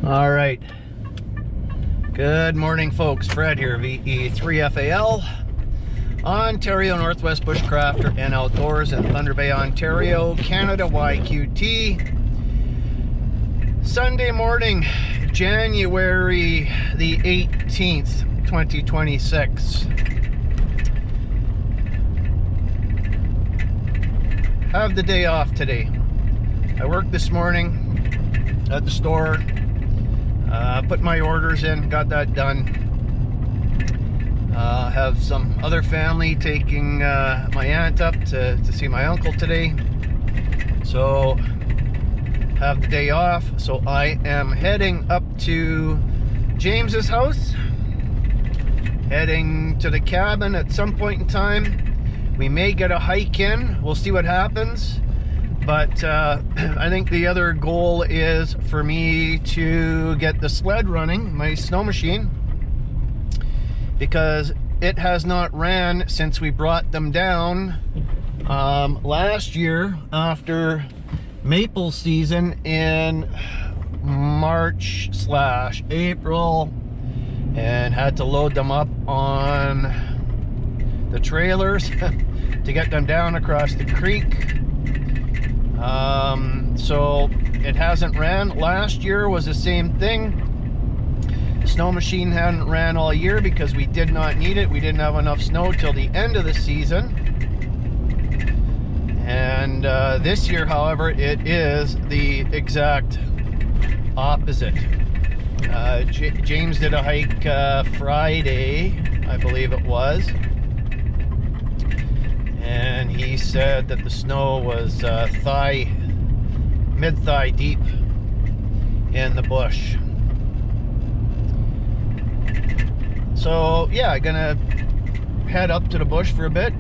All right. Good morning, folks. Fred here, VE3FAL, Ontario Northwest Bushcrafter and Outdoors in Thunder Bay, Ontario, Canada, YQT. Sunday morning, January the 18th, 2026. Have the day off today. I worked this morning at the store. Put my orders in, got that done. Have some other family taking my aunt up to see my uncle today. So, have the day off. So I am heading up to James's house. Heading to the cabin at some point in time. We may get a hike in. We'll see what happens. But I think the other goal is for me to get the sled running, my snow machine, because it has not ran since we brought them down last year after maple season in March/April, and had to load them up on the trailers to get them down across the creek. So it hasn't ran. Last year was the same thing. Snow machine hadn't ran all year because we did not need it. We didn't have enough snow till the end of the season. And this year, however, it is the exact opposite. James did a hike Friday, I believe it was. And he said that the snow was mid-thigh deep in the bush. So yeah, I'm gonna head up to the bush for a bit,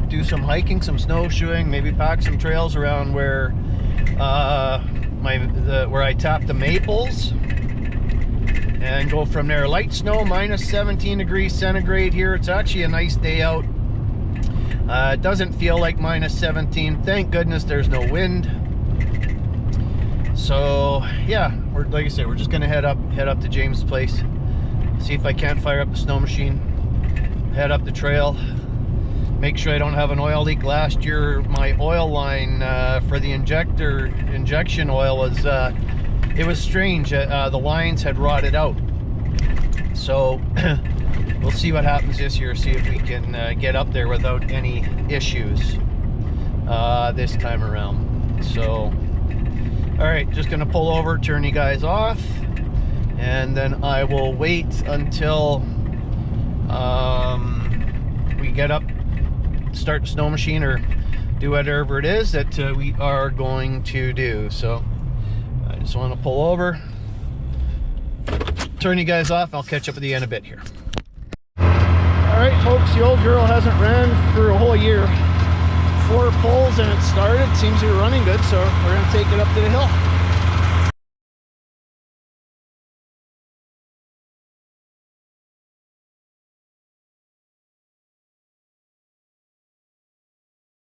do some hiking, some snowshoeing, maybe pack some trails around where where I tapped the maples, and go from there. Light snow, minus 17 degrees centigrade here. It's actually a nice day out. It doesn't feel like minus 17. Thank goodness there's no wind. So yeah, like I said, we're just gonna head up to James' place, see if I can't fire up the snow machine, head up the trail, make sure I don't have an oil leak. Last year my oil line for the injection oil was it was strange. The lines had rotted out. So we'll see what happens this year, see if we can get up there without any issues this time around. So, all right, just gonna pull over, turn you guys off, and then I will wait until we get up, start the snow machine, or do whatever it is that we are going to do. So I just want to pull over, turn you guys off. I'll catch up with you in a bit here. Alright folks, the old girl hasn't ran for a whole year. 4 pulls and it started. Seems to be running good, so we're going to take it up to the hill.